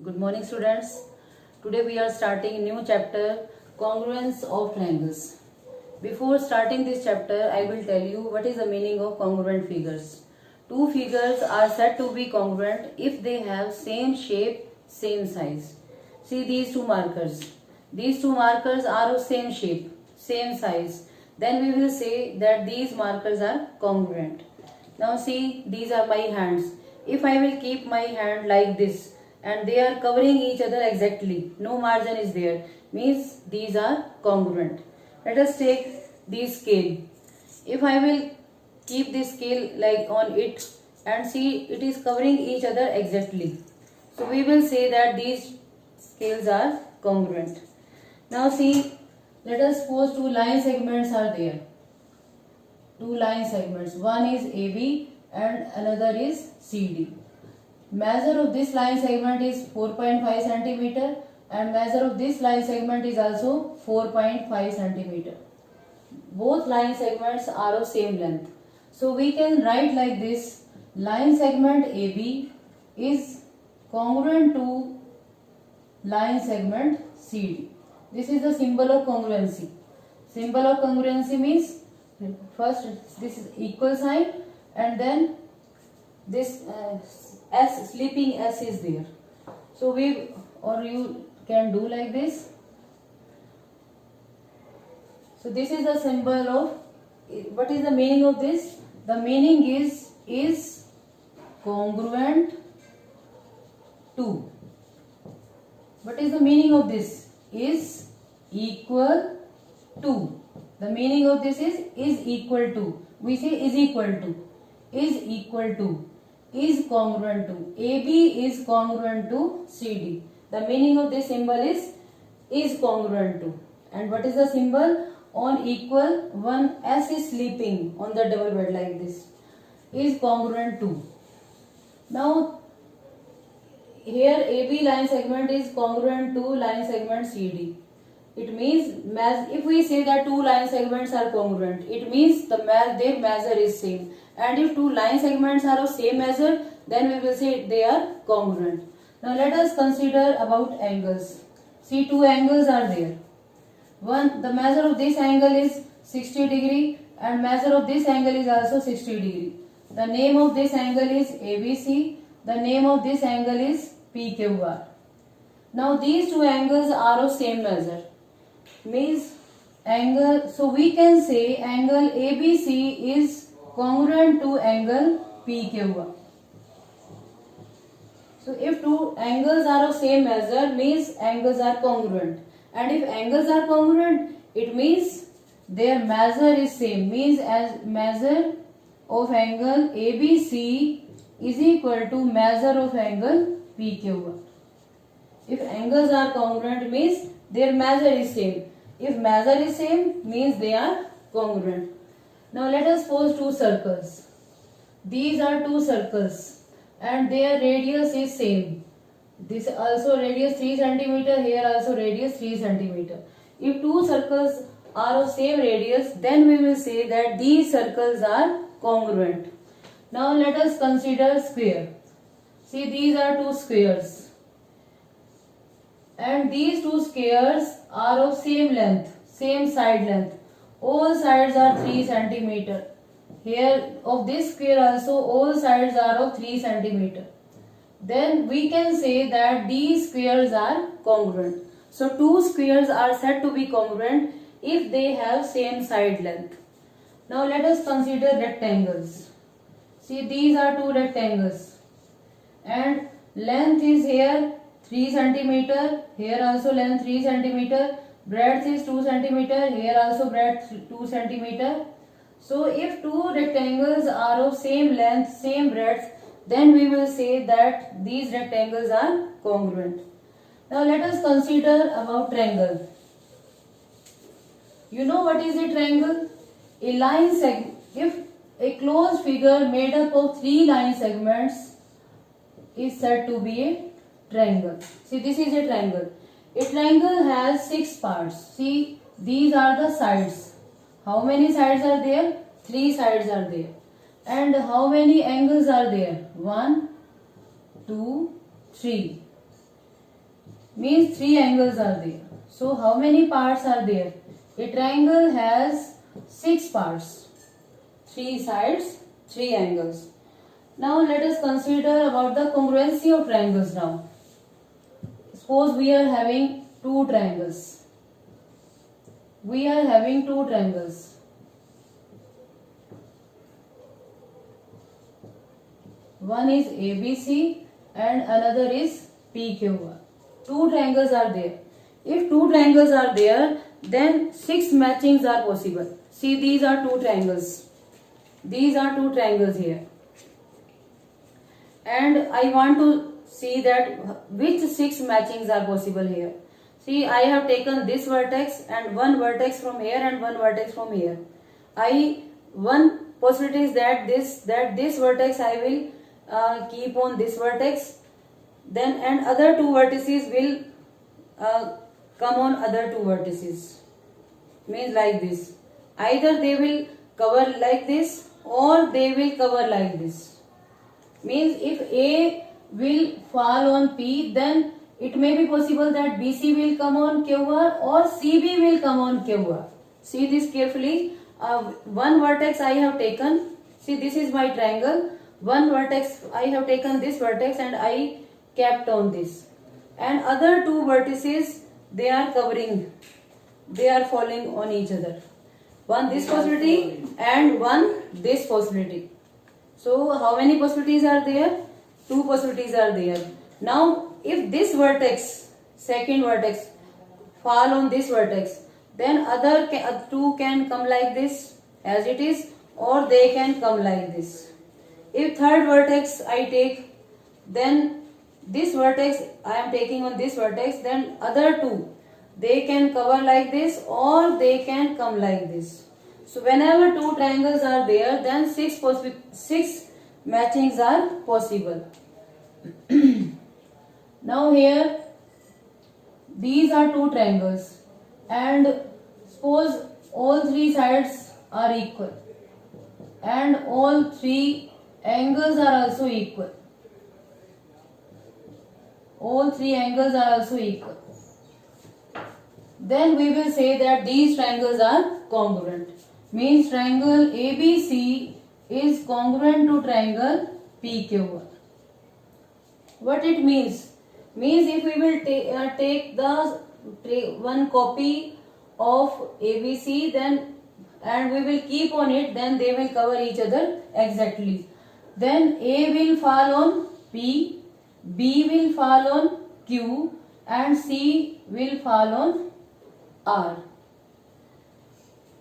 Good morning, students. Today we are starting a new chapter, congruence of triangles. Before starting this chapter, I will tell you what is the meaning of congruent figures. Two figures are said to be congruent if they have same shape, same size. See these two markers. These two markers are of same shape, same size. Then we will say that these markers are congruent. Now see, these are my hands. If I will keep my hand like this and they are covering each other exactly, no margin is there, means these are congruent. Let us take this scale. If I will keep this scale like on it and see it is covering each other exactly, so we will say that these scales are congruent. Now see, let us suppose two line segments are there. Two line segments, one is AB and another is CD. Measure of this line segment is 4.5 centimeter and measure of this line segment is also 4.5 centimeter. Both line segments are of same length. So we can write like this: line segment AB is congruent to line segment CD. This is the symbol of congruency. Symbol of congruency means first this is equal sign and then this S, sleeping S is there. So you can do like this. So this is the symbol of, what is the meaning of this? The meaning is congruent to. What is the meaning of this? Is equal to. The meaning of this is equal to. We say is equal to. Is equal to. Is congruent to. AB is congruent to CD. The meaning of this symbol is congruent to. And what is the symbol? On equal, one S is sleeping on the double bed like this. Is congruent to. Now here AB line segment is congruent to line segment CD. It means if we say that two line segments are congruent, it means their measure is same. And if two line segments are of same measure, then we will say they are congruent. Now let us consider about angles. See, two angles are there. The measure of this angle is 60 degree and measure of this angle is also 60 degree. The name of this angle is ABC. The name of this angle is PQR. Now these two angles are of same measure. Means angle, so we can say angle ABC is congruent to angle PQR. So if two angles are of same measure, means angles are congruent. And if angles are congruent, it means their measure is same. Means as measure of angle ABC is equal to measure of angle PQR. If angles are congruent, means their measure is same. If measure is same, means they are congruent. Now let us suppose two circles. These are two circles and their radius is same. This also radius 3 cm, here also radius 3 cm. If two circles are of same radius, then we will say that these circles are congruent. Now let us consider square. See, these are two squares. And these two squares are of same length, same side length. All sides are 3 cm. Here of this square also all sides are of 3 cm. Then we can say that these squares are congruent. So two squares are said to be congruent if they have same side length. Now let us consider rectangles. See, these are two rectangles. And length is here 3 cm. Here also length 3 cm. Breadth is 2 cm. Here also breadth 2 cm. So if two rectangles are of same length, same breadth, then we will say that these rectangles are congruent. Now let us consider about triangle. You know what is a triangle? A line segment. If a closed figure made up of three line segments is said to be a triangle. See, this is a triangle. A triangle has 6 parts. See, these are the sides. How many sides are there? 3 sides are there. And how many angles are there? 1, 2, 3. means 3 angles are there. So how many parts are there? A triangle has 6 parts, 3 sides, 3 angles. Now let us consider about the congruency of triangles now. Suppose we are having 2 triangles. We are having 2 triangles. One is ABC and another is PQR. 2 triangles are there. If 2 triangles are there, then 6 matchings are possible. See, these are 2 triangles. These are 2 triangles here. And I want to see that which 6 matchings are possible here. See, I have taken this vertex and one vertex from here and one vertex from here. One possibility is that this vertex I will keep on this vertex, then and other 2 vertices will come on other 2 vertices. Means like this. Either they will cover like this or they will cover like this. Means if A will fall on P, then it may be possible that BC will come on QR or CB will come on QR. See this carefully. One vertex I have taken. See, this is my triangle. One vertex I have taken this vertex and I kept on this. And other 2 vertices, they are covering. They are falling on each other. One this possibility and one this possibility. So how many possibilities are there? 2 possibilities are there. Now if this vertex, second vertex, fall on this vertex, then other 2 can come like this as it is, or they can come like this. If third vertex I take, then this vertex I am taking on this vertex, then other 2, they can cover like this or they can come like this. So whenever 2 triangles are there, then 6 matchings are possible. Now here these are 2 triangles and suppose all 3 sides are equal and all 3 angles are also equal. All 3 angles are also equal. Then we will say that these triangles are congruent. Means triangle ABC is congruent to triangle PQR. What it means? Means if we will take one copy of ABC, then and we will keep on it, then they will cover each other exactly. Then A will fall on P, B will fall on Q and C will fall on R.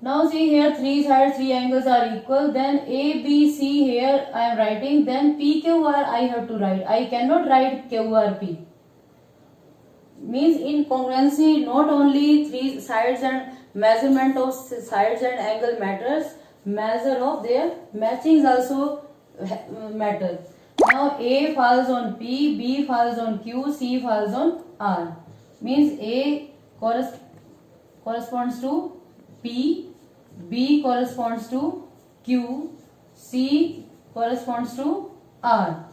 Now see here 3 sides, 3 angles are equal. Then A, B, C here I am writing. Then P, Q, R I have to write. I cannot write Q, R, P. Means in congruency not only 3 sides and measurement of sides and angle matters, measure of their matchings also matter. Now A falls on P, B falls on Q, C falls on R. Means A corresponds to P, B corresponds to Q, C corresponds to R.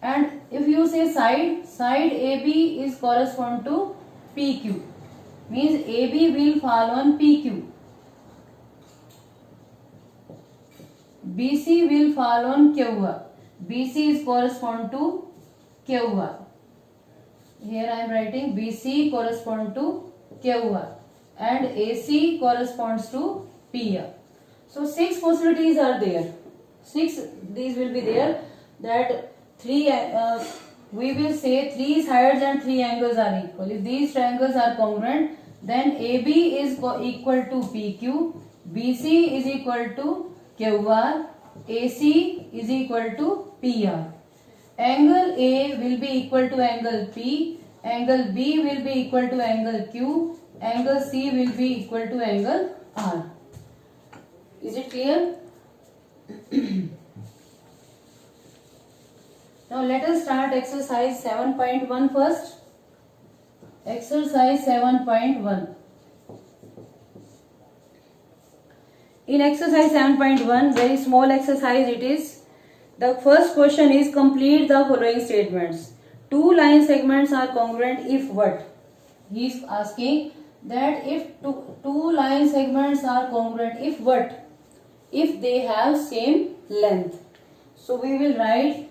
And if you say side AB is correspond to PQ. Means AB will fall on PQ. BC will fall on QR. BC is correspond to QR. Here I am writing BC correspond to QR and AC corresponds to PR. So 6 possibilities are there. 6 these will be there, that 3 we will say 3 sides and 3 angles are equal. If these triangles are congruent, then AB is equal to PQ, BC is equal to QR, AC is equal to PR. Angle A will be equal to angle P, angle B will be equal to angle Q, angle C will be equal to angle R. Is it clear? Now let us start exercise 7.1 first. Exercise 7.1. In exercise 7.1, very small exercise it is. The first question is complete the following statements. 2 line segments are congruent if what? He is asking that if two line segments are congruent, if what? If they have same length. So we will write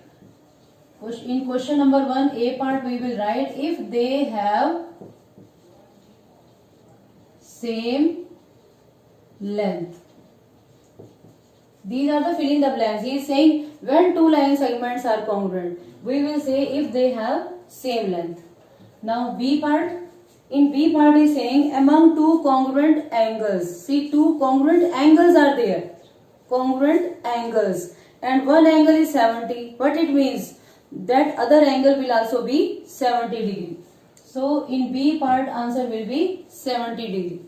in question number 1, A part, we will write if they have same length. These are the fill in the blanks. He is saying when two line segments are congruent, we will say if they have same length. Now B part, in B part is saying among two congruent angles. See, two congruent angles are there. Congruent angles. And one angle is 70. What it means? That other angle will also be 70 degree. So in B part answer will be 70 degree.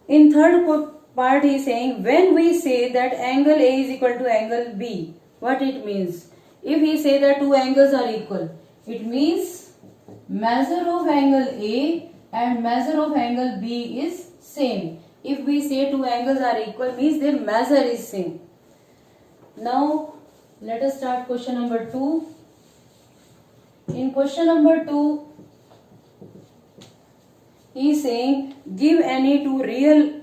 In third part he is saying when we say that angle A is equal to angle B, what it means? If he say that two angles are equal, it means measure of angle A and measure of angle B is same. If we say two angles are equal, means their measure is same. Now let us start question number 2. In question number 2, he is saying give any two real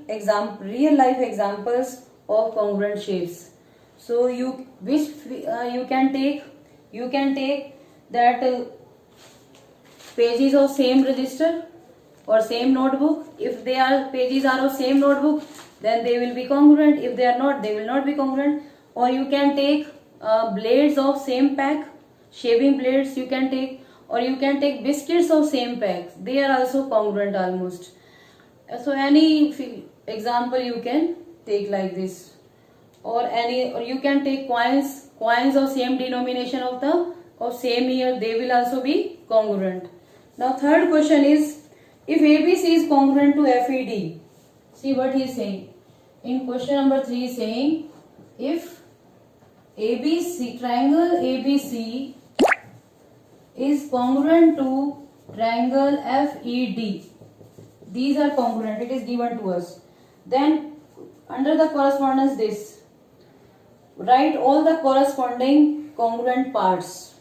life examples of congruent shapes. So you can take that pages of same register or same notebook. If they are pages are of same notebook, then they will be congruent. If they are not, they will not be congruent. Or you can take blades of same pack, shaving blades you can take, or you can take biscuits of same pack. They are also congruent almost. So any example you can take like this, or you can take coins of same denomination of same year. They will also be congruent. Now third question is if ABC is congruent to FED. See what he is saying. In question number 3 is saying if ABC, triangle ABC is congruent to triangle FED. These are congruent. It is given to us. Then under the correspondence this, write all the corresponding congruent parts.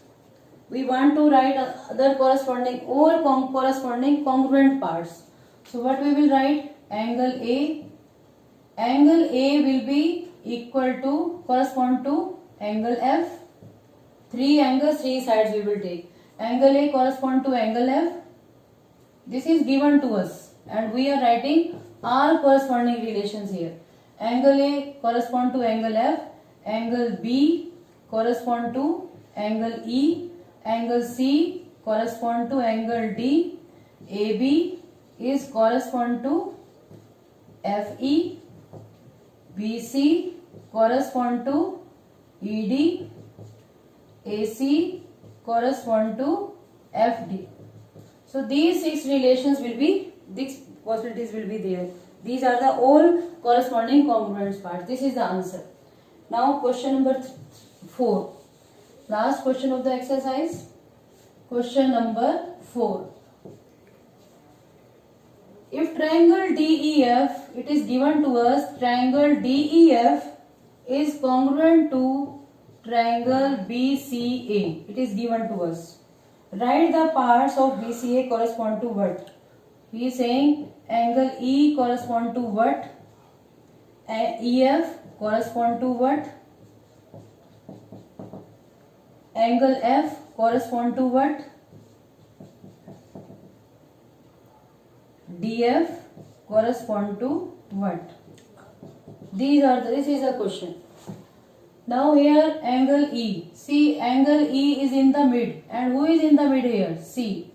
We want to write other corresponding congruent parts. So what we will write? Angle A. Angle A will be equal to correspond to angle F. 3 angles, 3 sides we will take. Angle A correspond to angle F. This is given to us and we are writing all corresponding relations here. Angle A correspond to angle F. Angle B correspond to angle E. Angle C correspond to angle D. AB is correspond to FE. BC correspond to ED. AC correspond to FD. So these 6 relations will be, these possibilities will be there. These are the all corresponding congruent parts. This is the answer. Now question number 4. Last question of the exercise. Question number 4. If triangle DEF, it is given to us, triangle DEF is congruent to triangle BCA. It is given to us. Write the parts of BCA correspond to what? He is saying angle E correspond to what? EF correspond to what? Angle F correspond to what? DF correspond to what? This is a question. Now here angle E. See, angle E is in the mid. And who is in the mid here? C.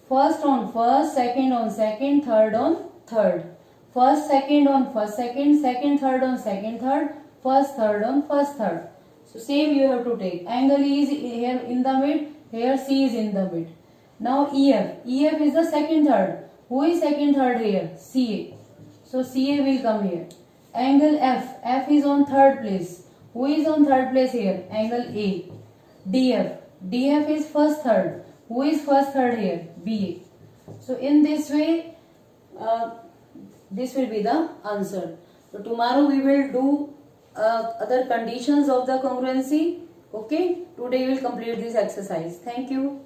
First on first, second on second, third on third. First, second on first, second, second, third on second, third, first, third on first, third. So same you have to take. Angle E is here in the mid, here C is in the mid. Now EF. EF is the second third. Who is second third here? CA. So CA will come here. Angle F. F is on third place. Who is on third place here? Angle A. DF. DF is first third. Who is first third here? BA. So in this way, this will be the answer. So tomorrow we will do other conditions of the congruency. Okay. Today we will complete this exercise. Thank you.